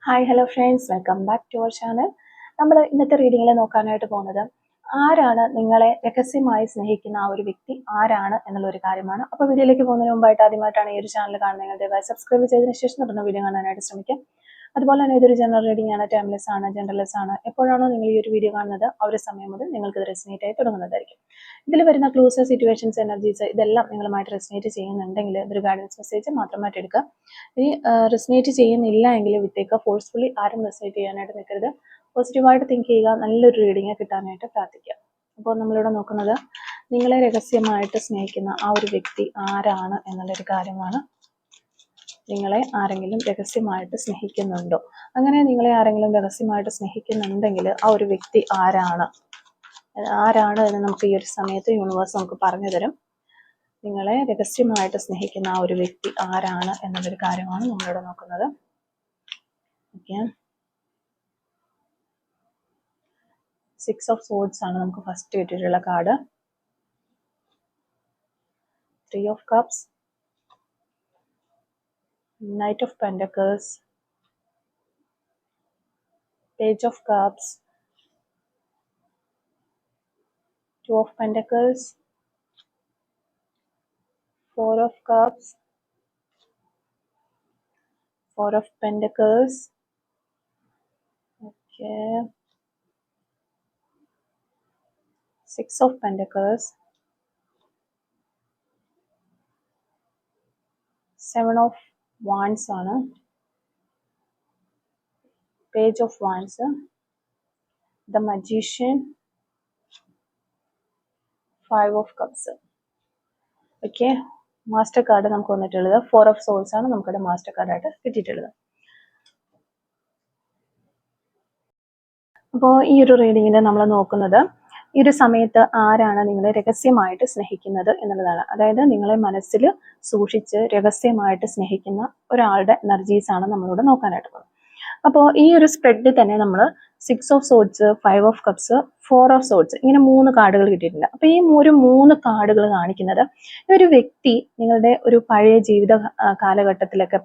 Hi hello friends, welcome back to our channel. നമ്മൾ ഇന്നത്തെ റീഡിങ്ങിൽ നോക്കാനായിട്ട് പോകുന്നത് ആരാണ് നിങ്ങളെ രഹസ്യമായി സ്നേഹിക്കുന്ന ആ ഒരു വ്യക്തി ആരാണ് എന്നുള്ള ഒരു കാര്യമാണ്. അപ്പോൾ വീഡിയോയിലേക്ക് പോകുന്നതിന് മുമ്പായിട്ട് ആദ്യമായിട്ടാണ് ഈ ഒരു ചാനൽ കാണുന്നത്, ദയവായി സബ്സ്ക്രൈബ് ചെയ്തതിനു ശേഷം തുടർന്ന് വീഡിയോ കാണാനായിട്ട് ശ്രമിക്കാം. അതുപോലെ തന്നെ ഇതൊരു ജനറൽ റീഡിംഗ് ആണ്, ടൈംലെസ് ആണ്, ജനറൽലെസ് ആണ്. എപ്പോഴാണോ നിങ്ങൾ ഈ ഒരു വീഡിയോ കാണുന്നത് ആ ഒരു സമയം മുതൽ നിങ്ങൾക്ക് ഇത് റെസിനേറ്റ് ആയി തുടങ്ങുന്നതായിരിക്കും. ഇതിൽ വരുന്ന ക്ലൂസ്, സിറ്റുവേഷൻസ്, എനർജീസ് ഇതെല്ലാം നിങ്ങളുമായിട്ട് റെസിനേറ്റ് ചെയ്യുന്നുണ്ടെങ്കിൽ ഇതൊരു ഗൈഡൻസ് മെസ്സേജ് മാത്രമായിട്ട് എടുക്കുക. ഇനി റെസിനേറ്റ് ചെയ്യുന്നില്ല എങ്കിൽ വിട്ടേക്കുക. ഫോഴ്സ്ഫുള്ളി ആരും റെസിനേറ്റ് ചെയ്യാനായിട്ട് നിൽക്കരുത്. പോസിറ്റീവായിട്ട് തിങ്ക് ചെയ്യുക, നല്ലൊരു റീഡിങ് കിട്ടാനായിട്ട് പ്രാർത്ഥിക്കുക. അപ്പോൾ നമ്മളിവിടെ നോക്കുന്നത് നിങ്ങളെ രഹസ്യമായിട്ട് സ്നേഹിക്കുന്ന ആ ഒരു വ്യക്തി ആരാണ് എന്നുള്ളൊരു കാര്യമാണ്. നിങ്ങളെ ആരെങ്കിലും രഹസ്യമായിട്ട് സ്നേഹിക്കുന്നുണ്ടോ? അങ്ങനെ നിങ്ങളെ ആരെങ്കിലും രഹസ്യമായിട്ട് സ്നേഹിക്കുന്നുണ്ടെങ്കിൽ ആ ഒരു വ്യക്തി ആരാണ് എന്ന് നമുക്ക് ഈ ഒരു സമയത്ത് യൂണിവേഴ്സ് നമുക്ക് പറഞ്ഞു തരും. നിങ്ങളെ രഹസ്യമായിട്ട് സ്നേഹിക്കുന്ന ആ ഒരു വ്യക്തി ആരാണ് എന്നുള്ളൊരു കാര്യമാണ് നമ്മളിവിടെ നോക്കുന്നത്. ഓക്കെ, 6 ഓഫ് സോർഡ്സ് ആണ് നമുക്ക് ഫസ്റ്റ് കിട്ടിയിട്ടുള്ള card. 3 of cups, Knight of Pentacles, Page of Cups, 2 of Pentacles, 4 of Cups, 4 of Pentacles. Okay, 6 of Pentacles, 7 of Wands ആണ്, Page of Wands, The Magician, 5 of Cups. Okay, master card നമുക്ക് വന്നിട്ടുള്ളത് 4 of swords ആണ് നമുക്കിവിടെ master കാർഡായിട്ട് കിട്ടിയിട്ടുള്ളത്. അപ്പോൾ ഈ ഒരു റീഡിങ്ങിൽ നമ്മൾ നോക്കുന്നത് ഈ ഒരു സമയത്ത് ആരാണ് നിങ്ങളെ രഹസ്യമായിട്ട് സ്നേഹിക്കുന്നത് എന്നുള്ളതാണ്. അതായത് നിങ്ങളെ മനസ്സിൽ സൂക്ഷിച്ച് രഹസ്യമായിട്ട് സ്നേഹിക്കുന്ന ഒരാളുടെ എനർജീസ് ആണ് നമ്മളിവിടെ നോക്കാനായിട്ട് പോകുന്നത്. അപ്പോൾ ഈ ഒരു സ്പ്രെഡിൽ തന്നെ നമ്മൾ 6 of swords, 5 of cups, 4 of swords ഇങ്ങനെ 3 കാർഡുകൾ കിട്ടിയിട്ടുണ്ട്. അപ്പോൾ ഈ ഒരു 3 കാർഡുകൾ കാണിക്കുന്നത് ഈ ഒരു വ്യക്തി നിങ്ങളുടെ ഒരു പഴയ ജീവിത കാലഘട്ടത്തിലൊക്കെ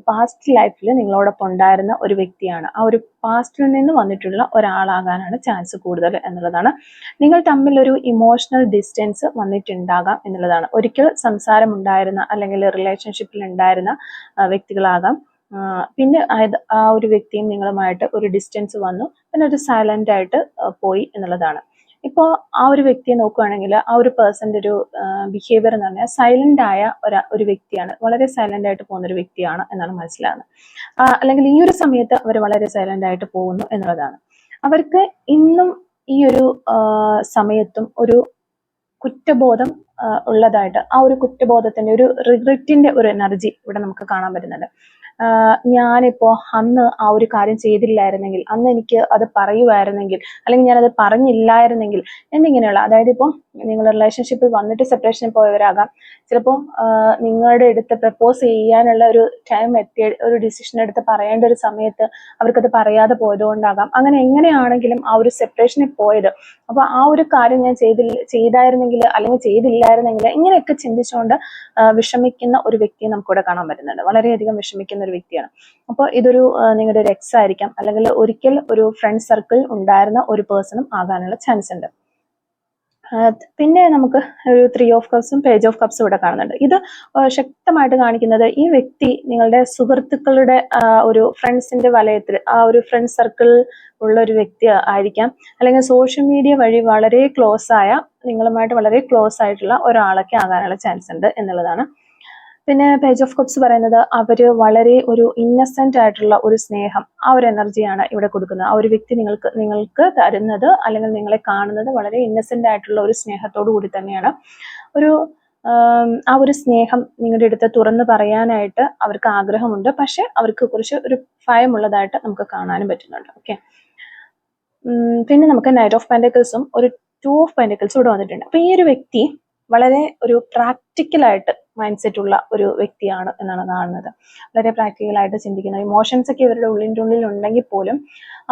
പാസ്റ്റ് ലൈഫിൽ നിങ്ങളോടൊപ്പം ഉണ്ടായിരുന്ന ഒരു വ്യക്തിയാണ്. ആ ഒരു പാസ്റ്റിൽ നിന്ന് വന്നിട്ടുള്ള ഒരാളാകാനാണ് ചാൻസ് കൂടുതൽ എന്നുള്ളതാണ്. നിങ്ങൾ തമ്മിൽ ഒരു ഇമോഷണൽ ഡിസ്റ്റൻസ് വന്നിട്ടുണ്ടാകാം എന്നുള്ളതാണ്. ഒരിക്കൽ സംസാരം ഉണ്ടായിരുന്ന അല്ലെങ്കിൽ റിലേഷൻഷിപ്പിൽ ഉണ്ടായിരുന്ന വ്യക്തികളാകാം. പിന്നെ ആ ഒരു വ്യക്തിയും നിങ്ങളുമായിട്ട് ഒരു ഡിസ്റ്റൻസ് വന്നു, പിന്നെ ഒരു സൈലന്റ് ആയിട്ട് പോയി എന്നുള്ളതാണ്. ഇപ്പോൾ ആ ഒരു വ്യക്തിയെ നോക്കുകയാണെങ്കിൽ ആ ഒരു പേഴ്സന്റെ ഒരു ബിഹേവിയർ എന്ന് പറഞ്ഞാൽ സൈലന്റ് ആയ ഒരു വ്യക്തിയാണ്, വളരെ സൈലന്റ് ആയിട്ട് പോകുന്ന ഒരു വ്യക്തിയാണ് എന്നാണ് മനസ്സിലാകുന്നത്. അല്ലെങ്കിൽ ഈ ഒരു സമയത്ത് അവർ വളരെ സൈലന്റ് ആയിട്ട് പോകുന്നു എന്നുള്ളതാണ്. അവർക്ക് ഇന്നും ഈ ഒരു സമയത്തും ഒരു കുറ്റബോധം ഉള്ളതായിട്ട്, ആ ഒരു കുറ്റബോധത്തിന്റെ ഒരു റിഗ്രറ്റിന്റെ ഒരു എനർജി ഇവിടെ നമുക്ക് കാണാൻ പറ്റുന്നുണ്ട്. ഞാനിപ്പോ അന്ന് ആ ഒരു കാര്യം ചെയ്തില്ലായിരുന്നെങ്കിൽ, അന്ന് എനിക്ക് അത് പറയുമായിരുന്നെങ്കിൽ, അല്ലെങ്കിൽ ഞാനത് പറഞ്ഞില്ലായിരുന്നെങ്കിൽ എന്നിങ്ങനെയുള്ള, അതായത് ഇപ്പോൾ നിങ്ങൾ റിലേഷൻഷിപ്പിൽ വന്നിട്ട് സെപ്പറേഷനിൽ പോയവരാകാം. ചിലപ്പോൾ നിങ്ങളുടെ അടുത്ത് പ്രപ്പോസ് ചെയ്യാനുള്ള ഒരു ടൈം എത്തിയ ഒരു ഡിസിഷൻ എടുത്ത് പറയേണ്ട ഒരു സമയത്ത് അവർക്കത് പറയാതെ പോയതുകൊണ്ടാകാം. അങ്ങനെ എങ്ങനെയാണെങ്കിലും ആ ഒരു സെപ്പറേഷനിൽ പോയത്, അപ്പൊ ആ ഒരു കാര്യം ഞാൻ ചെയ്തായിരുന്നെങ്കിൽ അല്ലെങ്കിൽ ചെയ്തില്ലായിരുന്നെങ്കിൽ ഇങ്ങനെയൊക്കെ ചിന്തിച്ചുകൊണ്ട് വിഷമിക്കുന്ന ഒരു വ്യക്തിയെ നമുക്കിവിടെ കാണാൻ പറ്റുന്നുണ്ട്. വളരെയധികം വിഷമിക്കുന്ന ഒരു വ്യക്തിയാണ്. അപ്പോൾ ഇതൊരു നിങ്ങളുടെ ഒരു എക്സ് ആയിരിക്കാം, അല്ലെങ്കിൽ ഒരിക്കൽ ഒരു ഫ്രണ്ട് സർക്കിൾ ഉണ്ടായിരുന്ന ഒരു പേഴ്സണും ആകാനുള്ള ചാൻസ് ഉണ്ട്. പിന്നെ നമുക്ക് ഒരു 3 ഓഫ് കപ്സും പേജ് ഓഫ് കപ്സും ഇവിടെ കാണുന്നുണ്ട്. ഇത് ശക്തമായിട്ട് കാണിക്കുന്നത് ഈ വ്യക്തി നിങ്ങളുടെ സുഹൃത്തുക്കളുടെ ഒരു ഫ്രണ്ട്സിന്റെ വലയത്തിൽ, ആ ഒരു ഫ്രണ്ട് സർക്കിൾ ഉള്ള ഒരു വ്യക്തി ആയിരിക്കാം, അല്ലെങ്കിൽ സോഷ്യൽ മീഡിയ വഴി വളരെ ക്ലോസ് ആയ, നിങ്ങളുമായിട്ട് വളരെ ക്ലോസ് ആയിട്ടുള്ള ഒരാളൊക്കെ ആകാനുള്ള ചാൻസ് ഉണ്ട് എന്നുള്ളതാണ്. പിന്നെ പേജ് ഓഫ് കപ്സ് പറയുന്നത് അവര് വളരെ ഒരു ഇന്നസെന്റ് ആയിട്ടുള്ള ഒരു സ്നേഹം, ആ ഒരു എനർജിയാണ് ഇവിടെ കൊടുക്കുന്നത്. ആ ഒരു വ്യക്തി നിങ്ങൾക്ക് തരുന്നത് അല്ലെങ്കിൽ നിങ്ങളെ കാണുന്നത് വളരെ ഇന്നസെന്റ് ആയിട്ടുള്ള ഒരു സ്നേഹത്തോടു കൂടി തന്നെയാണ്. ആ ഒരു സ്നേഹം നിങ്ങളുടെ അടുത്ത് തുറന്നു പറയാനായിട്ട് അവർക്ക് ആഗ്രഹമുണ്ട്, പക്ഷെ അവർക്ക് കുറച്ച് ഒരു ഭയമുള്ളതായിട്ട് നമുക്ക് കാണാനും പറ്റുന്നുണ്ട്. ഓക്കെ, പിന്നെ നമുക്ക് നൈറ്റ് ഓഫ് പെന്റക്കിൾസും ഒരു 2 ഓഫ് പെന്റക്കിൾസും ഇവിടെ വന്നിട്ടുണ്ട്. അപ്പൊ ഈ ഒരു വ്യക്തി വളരെ ഒരു പ്രാക്ടിക്കലായിട്ട് മൈൻഡ് സെറ്റ് ഉള്ള ഒരു വ്യക്തിയാണ് എന്നാണ് കാണുന്നത്. വളരെ പ്രാക്ടിക്കലായിട്ട് ചിന്തിക്കുന്ന, ഇമോഷൻസ് ഒക്കെ ഇവരുടെ ഉള്ളിൽ ഉണ്ടെങ്കിൽ പോലും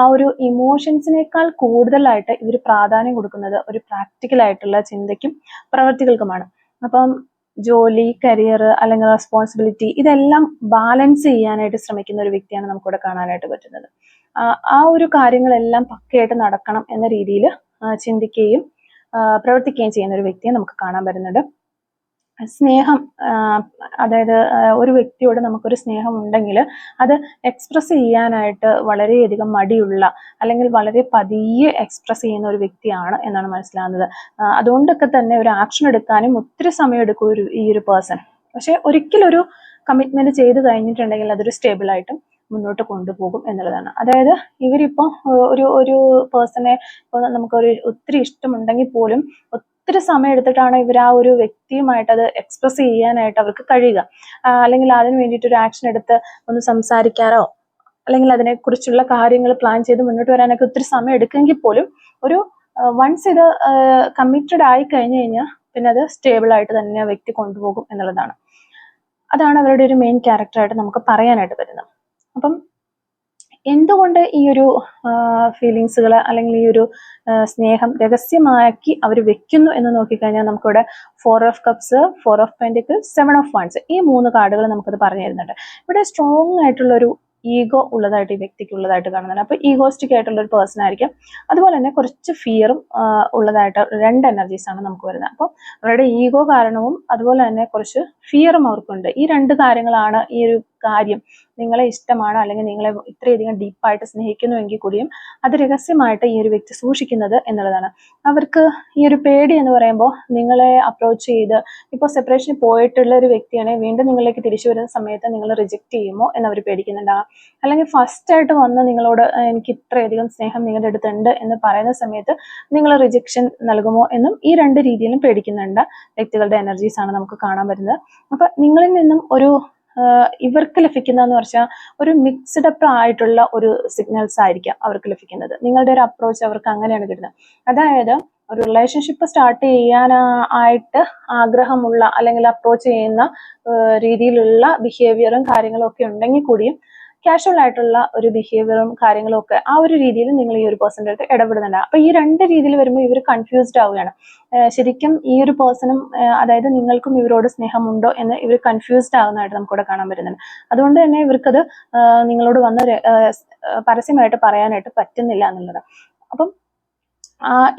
ആ ഒരു ഇമോഷൻസിനേക്കാൾ കൂടുതലായിട്ട് ഇവർ പ്രാധാന്യം കൊടുക്കുന്നത് ഒരു പ്രാക്ടിക്കലായിട്ടുള്ള ചിന്തയ്ക്കും പ്രവർത്തികൾക്കുമാണ്. അപ്പം ജോലി, കരിയർ അല്ലെങ്കിൽ റെസ്പോൺസിബിലിറ്റി ഇതെല്ലാം ബാലൻസ് ചെയ്യാനായിട്ട് ശ്രമിക്കുന്ന ഒരു വ്യക്തിയാണ് നമുക്കിവിടെ കാണാനായിട്ട് പറ്റുന്നത്. ആ ഒരു കാര്യങ്ങളെല്ലാം പക്കയായിട്ട് നടക്കണം എന്ന രീതിയിൽ ചിന്തിക്കുകയും പ്രവർത്തിക്കുകയും ചെയ്യുന്ന ഒരു വ്യക്തിയെ നമുക്ക് കാണാൻ പറ്റുന്നുണ്ട്. സ്നേഹം, അതായത് ഒരു വ്യക്തിയോട് നമുക്കൊരു സ്നേഹം ഉണ്ടെങ്കിൽ അത് എക്സ്പ്രസ് ചെയ്യാനായിട്ട് വളരെയധികം മടിയുള്ള അല്ലെങ്കിൽ വളരെ പതിയെ എക്സ്പ്രസ് ചെയ്യുന്ന ഒരു വ്യക്തിയാണ് എന്നാണ് മനസ്സിലാകുന്നത്. അതുകൊണ്ടൊക്കെ തന്നെ ഒരു ആക്ഷൻ എടുക്കാനും ഒത്തിരി സമയം എടുക്കും ഈ ഒരു പേഴ്സൺ. പക്ഷെ ഒരിക്കലൊരു കമ്മിറ്റ്മെന്റ് ചെയ്ത് കഴിഞ്ഞിട്ടുണ്ടെങ്കിൽ അതൊരു സ്റ്റേബിൾ ആയിട്ടും മുന്നോട്ട് കൊണ്ടുപോകും എന്നുള്ളതാണ്. അതായത് ഇവരിപ്പോ ഒരു പേഴ്സണെ നമുക്കൊരു ഒത്തിരി ഇഷ്ടമുണ്ടെങ്കിൽ പോലും ഒത്തിരി സമയം എടുത്തിട്ടാണ് ഇവർ ആ ഒരു വ്യക്തിയുമായിട്ട് അത് എക്സ്പ്രസ് ചെയ്യാനായിട്ട് അവർക്ക് കഴിയുക. അല്ലെങ്കിൽ അതിന് വേണ്ടിയിട്ട് ഒരു ആക്ഷൻ എടുത്ത് ഒന്ന് സംസാരിക്കാനോ അല്ലെങ്കിൽ അതിനെക്കുറിച്ചുള്ള കാര്യങ്ങൾ പ്ലാൻ ചെയ്ത് മുന്നോട്ട് വരാനൊക്കെ ഒത്തിരി സമയം എടുക്കുമെങ്കിൽ പോലും ഒരു വൺസ് ഇത് കമ്മിറ്റഡ് ആയി കഴിഞ്ഞു കഴിഞ്ഞാൽ പിന്നെ അത് സ്റ്റേബിൾ ആയിട്ട് തന്നെ വ്യക്തി കൊണ്ടുപോകും എന്നുള്ളതാണ്. അതാണ് അവരുടെ ഒരു മെയിൻ ക്യാരക്ടറായിട്ട് നമുക്ക് പറയാനായിട്ട് പറ്റുന്നത്. അപ്പം എന്തുകൊണ്ട് ഈ ഒരു ഫീലിങ്സുകൾ അല്ലെങ്കിൽ ഈ ഒരു സ്നേഹം രഹസ്യമാക്കി അവർ വെക്കുന്നു എന്ന് നോക്കിക്കഴിഞ്ഞാൽ നമുക്കിവിടെ 4 of cups, 4 of pentacles, 7 of wands ഈ 3 കാർഡുകൾ നമുക്കത് പറഞ്ഞു തരുന്നുണ്ട്. ഇവിടെ സ്ട്രോങ് ആയിട്ടുള്ള ഒരു ഈഗോ ഉള്ളതായിട്ട് ഈ വ്യക്തിക്ക് ഉള്ളതായിട്ട് കാണുന്നുണ്ട്. അപ്പൊ ഈഗോസ്റ്റിക് ആയിട്ടുള്ള ഒരു പേഴ്സൺ ആയിരിക്കും. അതുപോലെ തന്നെ കുറച്ച് ഫിയറും ഉള്ളതായിട്ട് 2 എനർജീസ് ആണ് നമുക്ക് വരുന്നത്. അപ്പോൾ അവരുടെ ഈഗോ കാരണവും അതുപോലെ തന്നെ കുറച്ച് ഫിയറും അവർക്കുണ്ട്. ഈ 2 കാര്യങ്ങളാണ് ഈ ഒരു കാര്യം നിങ്ങളെ ഇഷ്ടമാണ് അല്ലെങ്കിൽ നിങ്ങളെ ഇത്രയധികം ഡീപ്പായിട്ട് സ്നേഹിക്കുന്നുവെങ്കിൽ കൂടിയും അത് രഹസ്യമായിട്ട് ഈ ഒരു വ്യക്തി സൂക്ഷിക്കുന്നത് എന്നുള്ളതാണ്. അവർക്ക് ഈ ഒരു പേടി എന്ന് പറയുമ്പോൾ നിങ്ങളെ അപ്രോച്ച് ചെയ്ത് ഇപ്പോൾ സെപ്പറേഷനിൽ പോയിട്ടുള്ള ഒരു വ്യക്തിയാണെങ്കിൽ വീണ്ടും നിങ്ങളിലേക്ക് തിരിച്ചു വരുന്ന സമയത്ത് നിങ്ങൾ റിജക്ട് ചെയ്യുമോ എന്നവർ പേടിക്കുന്നുണ്ടാകാം. അല്ലെങ്കിൽ ഫസ്റ്റ് ആയിട്ട് വന്ന് നിങ്ങളോട് എനിക്ക് ഇത്രയധികം സ്നേഹം നിങ്ങളുടെ അടുത്തുണ്ട് എന്ന് പറയുന്ന സമയത്ത് നിങ്ങൾ റിജക്ഷൻ നൽകുമോ എന്നും ഈ 2 രീതിയിലും പേടിക്കുന്നുണ്ട് വ്യക്തികളുടെ എനർജീസ് ആണ് നമുക്ക് കാണാൻ പറ്റുന്നത്. അപ്പൊ നിങ്ങളിൽ നിന്നും ഒരു ഇവർക്ക് ലഭിക്കുന്നതെന്ന് വെച്ചാൽ ഒരു മിക്സ്ഡ് അപ്പ് ആയിട്ടുള്ള ഒരു സിഗ്നൽസ് ആയിരിക്കാം അവർക്ക് ലഭിക്കുന്നത്. നിങ്ങളുടെ ഒരു അപ്രോച്ച് അവർക്ക് അങ്ങനെയാണ് കിട്ടുന്നത്. അതായത് ഒരു റിലേഷൻഷിപ്പ് സ്റ്റാർട്ട് ചെയ്യാനായിട്ട് ആഗ്രഹമുള്ള അല്ലെങ്കിൽ അപ്രോച്ച് ചെയ്യുന്ന രീതിയിലുള്ള ബിഹേവിയറും കാര്യങ്ങളും ഒക്കെ ഉണ്ടെങ്കിൽ കൂടിയും കാഷ്വൽ ആയിട്ടുള്ള ഒരു ബിഹേവിയറും കാര്യങ്ങളും ഒക്കെ ആ ഒരു രീതിയിൽ നിങ്ങൾ ഈ ഒരു പേഴ്സൻ്റെ അടുത്ത് ഇടപെടുന്നുണ്ട്. അപ്പൊ ഈ 2 രീതിയിൽ വരുമ്പോൾ ഇവർ കൺഫ്യൂസ്ഡ് ആവുകയാണ്. ശരിക്കും ഈ ഒരു പേഴ്സണും അതായത് നിങ്ങൾക്കും ഇവരോട് സ്നേഹമുണ്ടോ എന്ന് ഇവർ കൺഫ്യൂസ്ഡ് ആകുന്നതായിട്ട് നമുക്കിവിടെ കാണാൻ പറ്റുന്നുണ്ട്. അതുകൊണ്ട് തന്നെ ഇവർക്കത് നിങ്ങളോട് വന്ന് പരസ്യമായിട്ട് പറയാനായിട്ട് പറ്റുന്നില്ല എന്നുള്ളത്. അപ്പം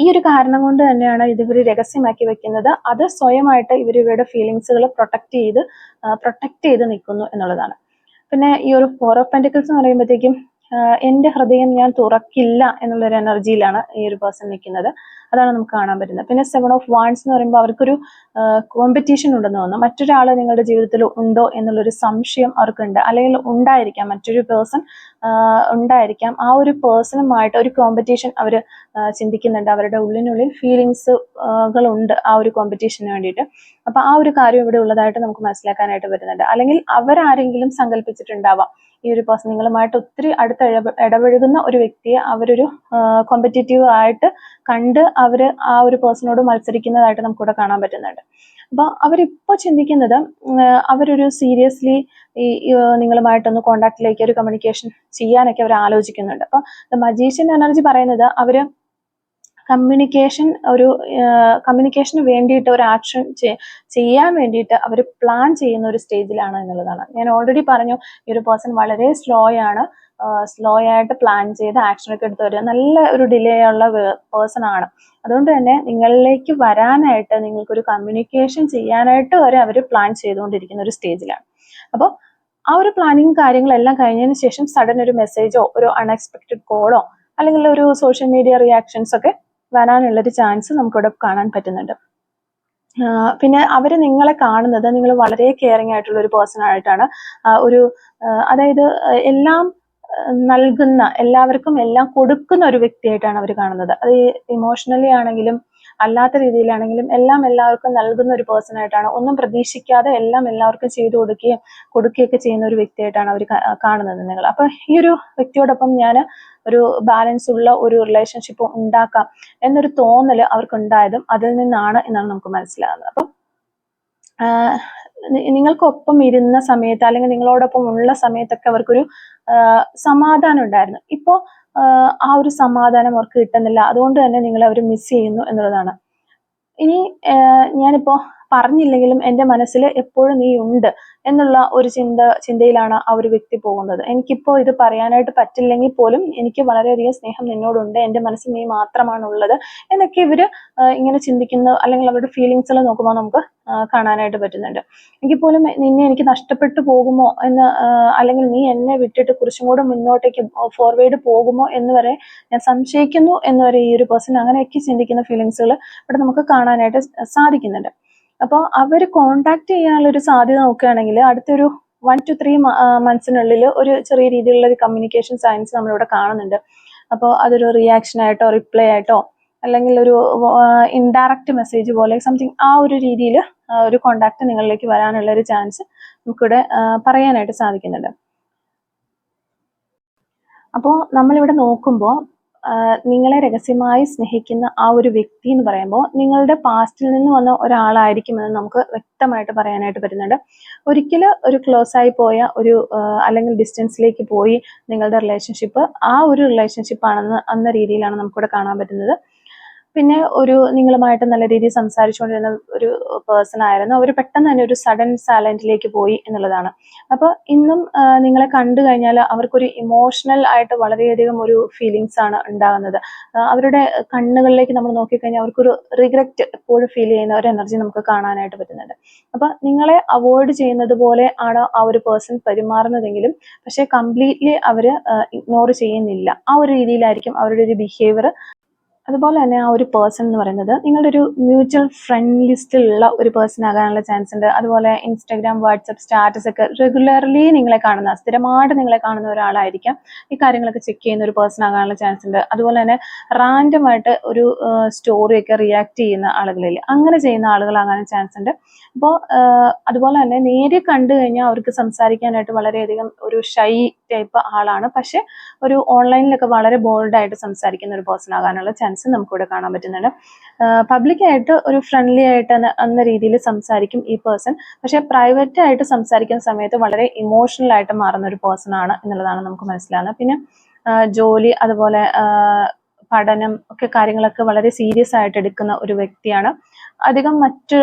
ഈ ഒരു കാരണം കൊണ്ട് തന്നെയാണ് ഇത് ഇവർ രഹസ്യമാക്കി വെക്കുന്നത്. അത് സ്വയമായിട്ട് ഇവരുടെ ഫീലിങ്സുകൾ പ്രൊട്ടക്ട് ചെയ്ത് നിൽക്കുന്നു എന്നുള്ളതാണ്. പിന്നെ ഈ ഒരു 4 ഓഫ് പെന്റിക്കിൾസ് എന്ന് പറയുമ്പോഴത്തേക്കും എൻ്റെ ഹൃദയം ഞാൻ തുറക്കില്ല എന്നുള്ളൊരു എനർജിയിലാണ് ഈ ഒരു പേഴ്സൺ നിൽക്കുന്നത്. അതാണ് നമുക്ക് കാണാൻ പറ്റുന്നത്. പിന്നെ 7 ഓഫ് വാൻഡ്സ് എന്ന് പറയുമ്പോൾ അവർക്കൊരു കോമ്പറ്റീഷൻ ഉണ്ടെന്ന് തോന്നുന്നു. മറ്റൊരാൾ നിങ്ങളുടെ ജീവിതത്തിൽ ഉണ്ടോ എന്നുള്ളൊരു സംശയം അവർക്കുണ്ട്. അല്ലെങ്കിൽ ഉണ്ടായിരിക്കാം, മറ്റൊരു പേഴ്സൺ ഉണ്ടായിരിക്കാം. ആ ഒരു പേഴ്സണുമായിട്ട് ഒരു കോമ്പറ്റീഷൻ അവർ ചിന്തിക്കുന്നുണ്ട്. അവരുടെ ഉള്ളിനുള്ളിൽ ഫീലിങ്സുകളുണ്ട് ആ ഒരു കോമ്പറ്റീഷന് വേണ്ടിയിട്ട്. അപ്പൊ ആ ഒരു കാര്യം ഇവിടെ ഉള്ളതായിട്ട് നമുക്ക് മനസ്സിലാക്കാനായിട്ട് പറ്റുന്നുണ്ട്. അല്ലെങ്കിൽ അവരാരെങ്കിലും സങ്കല്പിച്ചിട്ടുണ്ടാവാം ഈ ഒരു പേഴ്സൺ നിങ്ങളുമായിട്ട് ഒത്തിരി അടുത്ത് ഇടപഴകുന്ന ഒരു വ്യക്തിയെ അവരൊരു കോമ്പറ്റീറ്റീവ് ആയിട്ട് കണ്ട് അവര് ആ ഒരു പേഴ്സണോട് മത്സരിക്കുന്നതായിട്ട് നമുക്കിവിടെ കാണാൻ പറ്റുന്നുണ്ട്. അപ്പൊ അവരിപ്പോ ചിന്തിക്കുന്നത് അവരൊരു സീരിയസ്ലി ഈ നിങ്ങളുമായിട്ടൊന്ന് കോണ്ടാക്റ്റിലേക്ക് ഒരു കമ്മ്യൂണിക്കേഷൻ ചെയ്യാനൊക്കെ അവർ ആലോചിക്കുന്നുണ്ട്. അപ്പൊ മജീഷ്യൻ എനർജി പറയുന്നത് അവര് കമ്മ്യൂണിക്കേഷന് വേണ്ടിയിട്ട് ഒരു ആക്ഷൻ ചെയ്യാൻ വേണ്ടിയിട്ട് അവർ പ്ലാൻ ചെയ്യുന്ന ഒരു സ്റ്റേജിലാണ് എന്നുള്ളതാണ്. ഞാൻ ഓൾറെഡി പറഞ്ഞു ഈ ഒരു പേഴ്സൺ വളരെ സ്ലോ ആയിട്ട് പ്ലാൻ ചെയ്ത് ആക്ഷനൊക്കെ എടുത്ത് വരിക, നല്ല ഒരു ഡിലേ ഉള്ള പേഴ്സൺ ആണ്. അതുകൊണ്ട് തന്നെ നിങ്ങളിലേക്ക് വരാനായിട്ട് നിങ്ങൾക്കൊരു കമ്മ്യൂണിക്കേഷൻ ചെയ്യാനായിട്ട് വരെ അവർ പ്ലാൻ ചെയ്തുകൊണ്ടിരിക്കുന്ന ഒരു സ്റ്റേജിലാണ്. അപ്പോൾ ആ ഒരു പ്ലാനിങ് കാര്യങ്ങളെല്ലാം കഴിഞ്ഞതിന് ശേഷം സഡൻ ഒരു മെസ്സേജോ ഒരു അൺഎക്സ്പെക്റ്റഡ് കോളോ അല്ലെങ്കിൽ ഒരു സോഷ്യൽ മീഡിയ റിയാക്ഷൻസ് ഒക്കെ വരാനുള്ളൊരു ചാൻസ് നമുക്കിവിടെ കാണാൻ പറ്റുന്നുണ്ട്. പിന്നെ അവർ നിങ്ങളെ കാണുന്നത് നിങ്ങൾ വളരെ കെയറിങ് ആയിട്ടുള്ള ഒരു പേഴ്സൺ ആയിട്ടാണ്. അതായത് എല്ലാം നൽകുന്ന, എല്ലാവർക്കും എല്ലാം കൊടുക്കുന്ന ഒരു വ്യക്തിയായിട്ടാണ് അവർ കാണുന്നത്. അത് ഇമോഷണലി ആണെങ്കിലും അല്ലാത്ത രീതിയിലാണെങ്കിലും എല്ലാം എല്ലാവർക്കും നൽകുന്ന ഒരു പേഴ്സൺ ആയിട്ടാണ്. ഒന്നും പ്രതീക്ഷിക്കാതെ എല്ലാം എല്ലാവർക്കും ചെയ്തു കൊടുക്കുകയൊക്കെ ചെയ്യുന്ന ഒരു വ്യക്തിയായിട്ടാണ് അവർ കാണുന്നത് നിങ്ങൾ. അപ്പൊ ഈ ഒരു വ്യക്തിയോടൊപ്പം ഞാൻ ഒരു ബാലൻസ് ഉള്ള ഒരു റിലേഷൻഷിപ്പ് ഉണ്ടാക്കാം എന്നൊരു തോന്നൽ അവർക്കുണ്ടായതും അതിൽ നിന്നാണ് എന്നാണ് നമുക്ക് മനസ്സിലാകുന്നത്. അപ്പം നിങ്ങൾക്കൊപ്പം ഇരുന്ന സമയത്ത് അല്ലെങ്കിൽ നിങ്ങളോടൊപ്പം ഉള്ള സമയത്തൊക്കെ അവർക്കൊരു സമാധാനം ഉണ്ടായിരുന്നു. ഇപ്പോ ആ ഒരു സമാധാനം അവർക്ക് കിട്ടുന്നില്ല. അതുകൊണ്ട് തന്നെ നിങ്ങളെ അവർ മിസ് ചെയ്യുന്നു എന്നുള്ളതാണ്. ഇനി ഞാനിപ്പോ പറഞ്ഞില്ലെങ്കിലും എൻ്റെ മനസ്സിൽ എപ്പോഴും നീ ഉണ്ട് എന്നുള്ള ഒരു ചിന്തയിലാണ് ആ ഒരു വ്യക്തി പോകുന്നത്. എനിക്കിപ്പോൾ ഇത് പറയാനായിട്ട് പറ്റില്ലെങ്കിൽ പോലും എനിക്ക് വളരെയധികം സ്നേഹം നിന്നോടുണ്ട്, എൻ്റെ മനസ്സിൽ നീ മാത്രമാണുള്ളത് എന്നൊക്കെ ഇവര് ഇങ്ങനെ ചിന്തിക്കുന്ന അല്ലെങ്കിൽ അവരുടെ ഫീലിങ്സുകൾ നോക്കുമ്പോൾ നമുക്ക് കാണാനായിട്ട് പറ്റുന്നുണ്ട്. എങ്കിൽ പോലും നിന്നെ എനിക്ക് നഷ്ടപ്പെട്ടു പോകുമോ എന്ന്, അല്ലെങ്കിൽ നീ എന്നെ വിട്ടിട്ട് കുറച്ചും കൂടെ മുന്നോട്ടേക്ക് ഫോർവേഡ് പോകുമോ എന്ന് വരെ ഞാൻ സംശയിക്കുന്നു എന്ന് വരെ ഈ ഒരു പേഴ്സൺ അങ്ങനെയൊക്കെ ചിന്തിക്കുന്ന ഫീലിങ്സുകൾ ഇവിടെ നമുക്ക് കാണാനായിട്ട് സാധിക്കുന്നുണ്ട്. അപ്പോൾ അവർ കോണ്ടാക്ട് ചെയ്യാനുള്ള ഒരു സാധ്യത നോക്കുകയാണെങ്കിൽ അടുത്തൊരു 1 to 3 months ഒരു ചെറിയ രീതിയിലുള്ള ഒരു കമ്മ്യൂണിക്കേഷൻ സയൻസ് നമ്മളിവിടെ കാണുന്നുണ്ട്. അപ്പോൾ അതൊരു റിയാക്ഷൻ ആയിട്ടോ റിപ്ലൈ ആയിട്ടോ അല്ലെങ്കിൽ ഒരു ഇൻഡയറക്റ്റ് മെസ്സേജ് പോലെ സംതിങ് ആ ഒരു രീതിയിൽ ഒരു കോണ്ടാക്ട് നിങ്ങളിലേക്ക് വരാനുള്ള ഒരു ചാൻസ് നമുക്കിവിടെ പറയാനായിട്ട് സാധിക്കുന്നുണ്ട്. അപ്പോൾ നമ്മളിവിടെ നോക്കുമ്പോൾ നിങ്ങളെ രഹസ്യമായി സ്നേഹിക്കുന്ന ആ ഒരു വ്യക്തി എന്ന് പറയുമ്പോൾ നിങ്ങളുടെ പാസ്റ്റിൽ നിന്ന് വന്ന ഒരാളായിരിക്കുമെന്ന് നമുക്ക് വ്യക്തമായിട്ട് പറയാനായിട്ട് പറ്റുന്നുണ്ട്. ഒരിക്കലും ഒരു ക്ലോസ് ആയി പോയ ഒരു അല്ലെങ്കിൽ ഡിസ്റ്റൻസിലേക്ക് പോയി നിങ്ങളുടെ റിലേഷൻഷിപ്പ് ആ ഒരു റിലേഷൻഷിപ്പ് ആണെന്ന് എന്ന രീതിയിലാണ് നമുക്കിവിടെ കാണാൻ പറ്റുന്നത്. പിന്നെ ഒരു നിങ്ങളുമായിട്ട് നല്ല രീതിയിൽ സംസാരിച്ചുകൊണ്ടിരുന്ന ഒരു പേഴ്സൺ ആയിരുന്നു, അവർ പെട്ടെന്ന് തന്നെ ഒരു സഡൻ സൈലന്റിലേക്ക് പോയി എന്നുള്ളതാണ്. അപ്പോൾ ഇന്നും നിങ്ങളെ കണ്ടു കഴിഞ്ഞാൽ അവർക്കൊരു ഇമോഷണൽ ആയിട്ട് വളരെയധികം ഒരു ഫീലിങ്സ് ആണ് ഉണ്ടാകുന്നത്. അവരുടെ കണ്ണുകളിലേക്ക് നമ്മൾ നോക്കിക്കഴിഞ്ഞാൽ അവർക്കൊരു റിഗ്രറ്റ് എപ്പോഴും ഫീൽ ചെയ്യുന്ന ഒരു എനർജി നമുക്ക് കാണാനായിട്ട് പറ്റുന്നുണ്ട്. അപ്പോൾ നിങ്ങളെ അവോയ്ഡ് ചെയ്യുന്നത് പോലെ ആണ് ആ ഒരു പേഴ്സൺ പെരുമാറുന്നതെങ്കിലും പക്ഷേ കംപ്ലീറ്റ്ലി അവർ ഇഗ്നോർ ചെയ്യുന്നില്ല. ആ ഒരു രീതിയിലായിരിക്കും അവരുടെ ഒരു ബിഹേവിയർ. അതുപോലെ തന്നെ ആ ഒരു പേഴ്സൺ എന്ന് പറയുന്നത് നിങ്ങളുടെ ഒരു മ്യൂച്വൽ ഫ്രണ്ട് ലിസ്റ്റിലുള്ള ഒരു പേഴ്സൺ ആകാനുള്ള ചാൻസ് ഉണ്ട്. അതുപോലെ ഇൻസ്റ്റാഗ്രാം, വാട്സപ്പ് സ്റ്റാറ്റസ് ഒക്കെ റെഗുലർലി നിങ്ങളെ കാണുന്ന, സ്ഥിരമായിട്ട് നിങ്ങളെ കാണുന്ന ഒരാളായിരിക്കാം. ഈ കാര്യങ്ങളൊക്കെ ചെക്ക് ചെയ്യുന്ന ഒരു പേഴ്സൺ ആകാനുള്ള ചാൻസ് ഉണ്ട്. അതുപോലെ തന്നെ റാൻഡം ആയിട്ട് ഒരു സ്റ്റോറിയൊക്കെ റിയാക്ട് ചെയ്യുന്ന ആളുകളിൽ അങ്ങനെ ചെയ്യുന്ന ആളുകളാകാൻ ചാൻസ് ഉണ്ട്. അപ്പോൾ അതുപോലെ തന്നെ നേരിൽ കണ്ടു കഴിഞ്ഞാൽ അവർക്ക് സംസാരിക്കാനായിട്ട് വളരെയധികം ഒരു ഷൈ ടൈപ്പ് ആളാണ്. പക്ഷെ ഒരു ഓൺലൈനിലൊക്കെ വളരെ ബോൾഡായിട്ട് സംസാരിക്കുന്ന ഒരു പേഴ്സൺ ആകാനുള്ള ചാൻസ് നമുക്കിവിടെ കാണാൻ പറ്റുന്നുണ്ട്. പബ്ലിക്കായിട്ട് ഒരു ഫ്രണ്ട്ലി ആയിട്ട് എന്ന രീതിയിൽ സംസാരിക്കും ഈ പേഴ്സൺ. പക്ഷെ പ്രൈവറ്റ് ആയിട്ട് സംസാരിക്കുന്ന സമയത്ത് വളരെ ഇമോഷണൽ ആയിട്ട് മാറുന്ന ഒരു പേഴ്സൺ ആണ് എന്നുള്ളതാണ് നമുക്ക് മനസ്സിലാകുന്നത്. പിന്നെ ജോലി അതുപോലെ പഠനം ഒക്കെ കാര്യങ്ങളൊക്കെ വളരെ സീരിയസ് ആയിട്ട് എടുക്കുന്ന ഒരു വ്യക്തിയാണ്. അധികം മറ്റു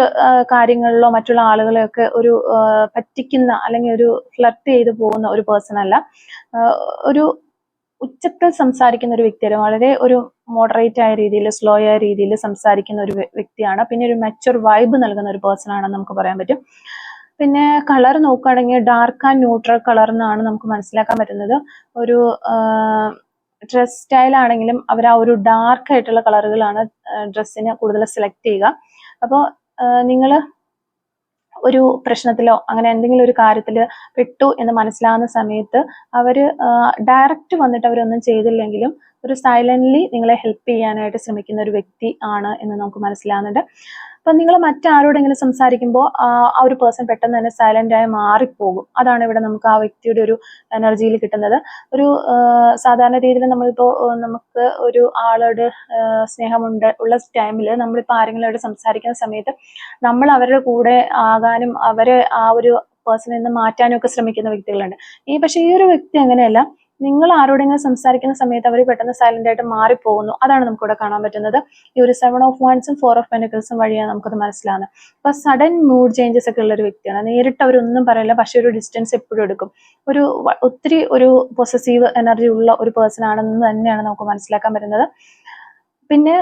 കാര്യങ്ങളിലോ മറ്റുള്ള ആളുകളെയൊക്കെ ഒരു പറ്റിക്കുന്ന അല്ലെങ്കിൽ ഒരു ഫ്ലർട്ട് ചെയ്ത് പോകുന്ന ഒരു പേഴ്സൺ അല്ല. ഒരു ഉച്ചത്തിൽ സംസാരിക്കുന്ന ഒരു വ്യക്തിയാണ്. വളരെ ഒരു മോഡറേറ്റ് ആയ രീതിയിൽ, സ്ലോ ആയ രീതിയിൽ സംസാരിക്കുന്ന ഒരു വ്യക്തിയാണ്. പിന്നെ ഒരു മെച്ചുവർ വൈബ് നൽകുന്ന ഒരു പേഴ്സൺ ആണെന്ന് നമുക്ക് പറയാൻ പറ്റും. പിന്നെ കളർ നോക്കുകയാണെങ്കിൽ ഡാർക്ക് ആൻഡ് ന്യൂട്രൽ കളർ എന്നാണ് നമുക്ക് മനസ്സിലാക്കാൻ പറ്റുന്നത്. ഒരു ഡ്രസ് സ്റ്റൈൽ ആണെങ്കിലും അവർ ആ ഒരു ഡാർക്ക് ആയിട്ടുള്ള കളറുകളാണ് ഡ്രസ്സിന് കൂടുതൽ സെലക്ട് ചെയ്യുക. അപ്പോൾ നിങ്ങൾ ഒരു പ്രശ്നത്തിലോ അങ്ങനെ എന്തെങ്കിലും ഒരു കാര്യത്തിൽ പെട്ടു എന്ന് മനസ്സിലാകുന്ന സമയത്ത് അവർ ഡയറക്റ്റ് വന്നിട്ട് അവരൊന്നും ചെയ്തില്ലെങ്കിലും ഒരു സൈലന്റ്ലി നിങ്ങളെ ഹെൽപ്പ് ചെയ്യാനായിട്ട് ശ്രമിക്കുന്ന ഒരു വ്യക്തി ആണ് എന്ന് നമുക്ക് മനസ്സിലാകുന്നുണ്ട്. അപ്പൊ നിങ്ങൾ മറ്റാരോടെങ്കിലും സംസാരിക്കുമ്പോൾ ആ ഒരു പേഴ്സൺ പെട്ടെന്ന് തന്നെ സൈലന്റ് ആയി മാറിപ്പോകും. അതാണ് ഇവിടെ നമുക്ക് ആ വ്യക്തിയുടെ ഒരു എനർജിയിൽ കിട്ടുന്നത്. ഒരു സാധാരണ രീതിയിൽ നമ്മളിപ്പോൾ നമുക്ക് ഒരു ആളോട് സ്നേഹമുണ്ട് ഉള്ള ടൈമിൽ നമ്മളിപ്പോൾ ആരെങ്കിലും സംസാരിക്കുന്ന സമയത്ത് നമ്മൾ അവരുടെ കൂടെ ആകാനും അവരെ ആ ഒരു പേഴ്സണിൽ നിന്ന് മാറ്റാനും ഒക്കെ ശ്രമിക്കുന്ന വ്യക്തികളുണ്ട്. പക്ഷെ ഈ ഒരു വ്യക്തി അങ്ങനെയല്ല. നിങ്ങൾ ആരോടെങ്കിലും സംസാരിക്കുന്ന സമയത്ത് അവർ പെട്ടെന്ന് സൈലന്റ് ആയിട്ട് മാറിപ്പോകുന്നു. അതാണ് നമുക്കിവിടെ കാണാൻ പറ്റുന്നത്. ഈ ഒരു 7 of Wands 4 of Pentacles വഴിയാണ് നമുക്കത് മനസ്സിലാകുന്നത്. അപ്പൊ സഡൻ മൂഡ് ചേഞ്ചസ് ഒക്കെ ഉള്ള ഒരു വ്യക്തിയാണ്. നേരിട്ട് അവരൊന്നും പറയില്ല, പക്ഷെ ഒരു ഡിസ്റ്റൻസ് എപ്പോഴും എടുക്കും. ഒത്തിരി ഒരു പൊസസീവ് എനർജി ഉള്ള ഒരു പേഴ്സൺ ആണെന്ന് തന്നെയാണ് നമുക്ക് മനസ്സിലാക്കാൻ പറ്റുന്നത്. പിന്നെ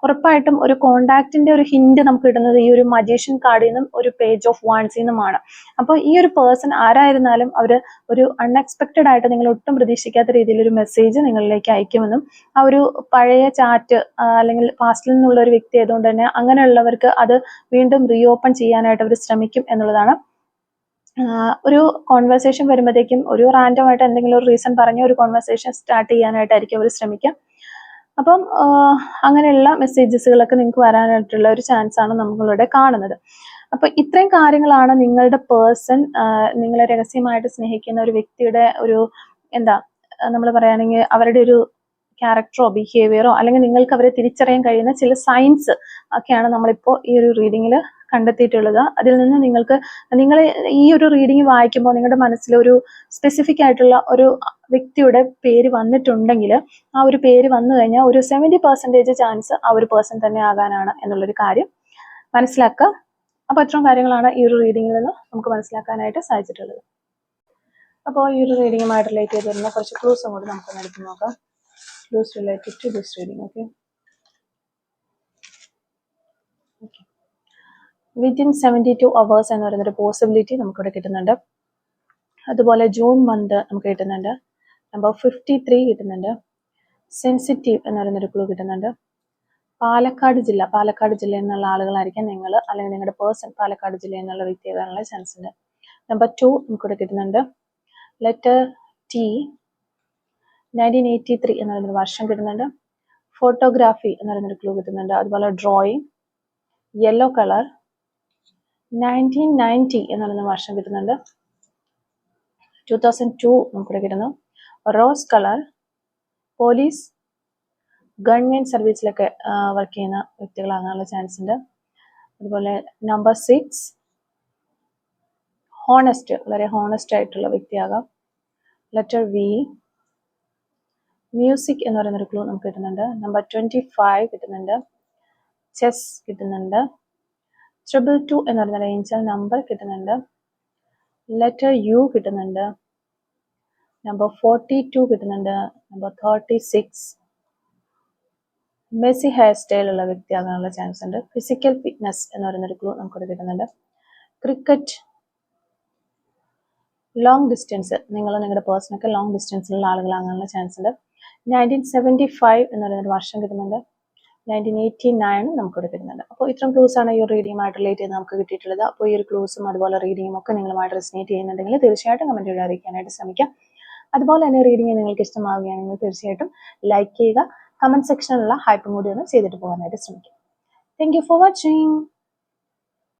ഉറപ്പായിട്ടും ഒരു കോണ്ടാക്റ്റിന്റെ ഒരു ഹിന്റ് നമുക്ക് കിട്ടുന്നത് ഈ ഒരു മജീഷ്യൻ കാർഡിൽ നിന്നും ഒരു പേജ് ഓഫ് വാൻസിൽ നിന്നുമാണ്. അപ്പോൾ ഈ ഒരു പേഴ്സൺ ആരായിരുന്നാലും അവർ ഒരു അൺഎക്സ്പെക്റ്റഡ് ആയിട്ട് നിങ്ങൾ ഒട്ടും പ്രതീക്ഷിക്കാത്ത രീതിയിൽ ഒരു മെസ്സേജ് നിങ്ങളിലേക്ക് അയക്കുമെന്നും ആ ഒരു പഴയ ചാറ്റ് അല്ലെങ്കിൽ പാസ്റ്റിൽ നിന്നുള്ള ഒരു വ്യക്തി ആയതുകൊണ്ട് തന്നെ അങ്ങനെയുള്ളവർക്ക് അത് വീണ്ടും റീഓപ്പൺ ചെയ്യാനായിട്ട് അവർ ശ്രമിക്കും എന്നുള്ളതാണ്. ഒരു കോൺവെർസേഷൻ വരുമ്പോഴത്തേക്കും ഒരു റാൻഡം ആയിട്ട് എന്തെങ്കിലും ഒരു റീസൺ പറഞ്ഞ് ഒരു കോൺവെർസേഷൻ സ്റ്റാർട്ട് ചെയ്യാനായിട്ടായിരിക്കും അവർ ശ്രമിക്കുക. അപ്പം അങ്ങനെയുള്ള മെസ്സേജസുകളൊക്കെ നിങ്ങൾക്ക് വരാനായിട്ടുള്ള ഒരു ചാൻസ് ആണ് നമ്മളിവിടെ കാണുന്നത്. അപ്പൊ ഇത്രയും കാര്യങ്ങളാണ് നിങ്ങളുടെ പേഴ്സൺ നിങ്ങളെ രഹസ്യമായിട്ട് സ്നേഹിക്കുന്ന ഒരു വ്യക്തിയുടെ ഒരു നമ്മൾ പറയുകയാണെങ്കിൽ അവരുടെ ഒരു ക്യാരക്ടറോ ബിഹേവിയറോ അല്ലെങ്കിൽ നിങ്ങൾക്ക് അവരെ തിരിച്ചറിയാൻ കഴിയുന്ന ചില സൈൻസ് ഒക്കെയാണ് നമ്മളിപ്പോൾ ഈ ഒരു റീഡിങ്ങിൽ കണ്ടെത്തിയിട്ടുള്ളത്. അതിൽ നിന്ന് നിങ്ങൾ ഈ ഒരു റീഡിങ് വായിക്കുമ്പോൾ നിങ്ങളുടെ മനസ്സിൽ ഒരു സ്പെസിഫിക് ആയിട്ടുള്ള ഒരു വ്യക്തിയുടെ പേര് വന്നിട്ടുണ്ടെങ്കിൽ ആ ഒരു പേര് വന്നു കഴിഞ്ഞാൽ ഒരു 70% ചാൻസ് ആ ഒരു പേഴ്സൺ തന്നെ ആകാനാണ് എന്നുള്ളൊരു കാര്യം മനസ്സിലാക്കുക. അപ്പോൾ ഇത്രയും കാര്യങ്ങളാണ് ഈ ഒരു റീഡിങ്ങിൽ നിന്ന് നമുക്ക് മനസ്സിലാക്കാനായിട്ട് സാധിച്ചിട്ടുള്ളത്. അപ്പോൾ ഈ ഒരു റീഡിങ്ങുമായിട്ട് റിലേറ്റ് ചെയ്ത് വരുന്ന കുറച്ച് ക്ലൂസും കൂടി നമുക്കൊന്ന് എടുത്ത് നോക്കാം. Clues related to this reading. Okay, within 72 hours എന്ന് പറയുന്നൊരു പോസിബിലിറ്റി നമുക്കിവിടെ കിട്ടുന്നുണ്ട്. അതുപോലെ ജൂൺ മന്ത് നമുക്ക് കിട്ടുന്നുണ്ട്. നമ്പർ 53 കിട്ടുന്നുണ്ട്. സെൻസിറ്റീവ് എന്ന് പറയുന്നൊരു ക്ലൂ കിട്ടുന്നുണ്ട്. പാലക്കാട് ജില്ലയിൽ നിന്നുള്ള ആളുകളായിരിക്കാം നിങ്ങൾ, അല്ലെങ്കിൽ നിങ്ങളുടെ പേഴ്സൺ പാലക്കാട് ജില്ലയിൽ നിന്നുള്ള വ്യക്തിയാകാനുള്ള ചാൻസ് ഉണ്ട്. നമ്പർ 2 നമുക്കിവിടെ കിട്ടുന്നുണ്ട്. ലെറ്റർ ടി, 1983 എന്ന് പറയുന്നൊരു വർഷം കിട്ടുന്നുണ്ട്. ഫോട്ടോഗ്രാഫി എന്ന് പറയുന്നൊരു ക്ലൂ കിട്ടുന്നുണ്ട്. അതുപോലെ ഡ്രോയിങ്, യെല്ലോ കളർ, 1990 എന്ന് പറയുന്ന വർഷം കിട്ടുന്നുണ്ട്. 2002 നമുക്കിവിടെ കിട്ടുന്നു. റോസ് കളർ, പോലീസ്, ഗവൺമെന്റ് സർവീസിലൊക്കെ വർക്ക് ചെയ്യുന്ന വ്യക്തികളാകാനുള്ള ചാൻസ് ഉണ്ട്. അതുപോലെ നമ്പർ 6, ഹോണസ്റ്റ്, വളരെ ഹോണസ്റ്റ് ആയിട്ടുള്ള വ്യക്തിയാകാം. ലെറ്റർ വി, മ്യൂസിക് എന്ന് പറയുന്നൊരു ക്ലൂ നമുക്ക് കിട്ടുന്നുണ്ട്. നമ്പർ 25 കിട്ടുന്നുണ്ട്. ചെസ് കിട്ടുന്നുണ്ട്. 222 എന്ന് പറയുന്ന ഏഞ്ചൽ നമ്പർ കിട്ടുന്നുണ്ട്. ലെറ്റർ യു കിട്ടുന്നുണ്ട്. നമ്പർ 42 കിട്ടുന്നുണ്ട്. നമ്പർ 36, മെസ്സി ഹെയർ സ്റ്റൈൽ ഉള്ള വ്യക്തിയാകാനുള്ള ചാൻസ് ഉണ്ട്. ഫിസിക്കൽ ഫിറ്റ്നസ് എന്ന് പറയുന്നൊരു ക്ലൂ നമുക്കിവിടെ കിട്ടുന്നുണ്ട്. ക്രിക്കറ്റ്, ലോങ് ഡിസ്റ്റൻസ്, നിങ്ങൾ നിങ്ങളുടെ പേഴ്സണൊക്കെ ലോങ് ഡിസ്റ്റൻസിലുള്ള ആളുകളാകാനുള്ള ചാൻസ് ഉണ്ട്. 1975 എന്ന് പറയുന്നൊരു വർഷം കിട്ടുന്നുണ്ട്. 1989 നമുക്കിവിടെ കിട്ടുന്നുണ്ട്. അപ്പോൾ ഇത്രയും ക്ലൂസ് ആണ് ഈ ഒരു റീഡിങ്ങുമായിട്ട് റിലേറ്റ് ചെയ്ത് നമുക്ക് കിട്ടിയിട്ടുള്ളത്. അപ്പോൾ ഈ ഒരു ക്ലൂസും അതുപോലെ റീഡിങ്ങും ഒക്കെ നിങ്ങളുമായിട്ട് റെസിനേറ്റ് ചെയ്യുന്നുണ്ടെങ്കിൽ തീർച്ചയായിട്ടും കമൻറ്റുകൾ അറിയിക്കാനായിട്ട് ശ്രമിക്കാം. അതുപോലെ തന്നെ റീഡിങ് നിങ്ങൾക്ക് ഇഷ്ടമാവുകയാണെങ്കിൽ തീർച്ചയായിട്ടും ലൈക്ക് ചെയ്യുക. കമന്റ് സെക്ഷനിലുള്ള ഹൈപ്പും കൂടി ഒന്ന് ചെയ്തിട്ട് പോകാനായിട്ട് ശ്രമിക്കാം. Thank you for watching.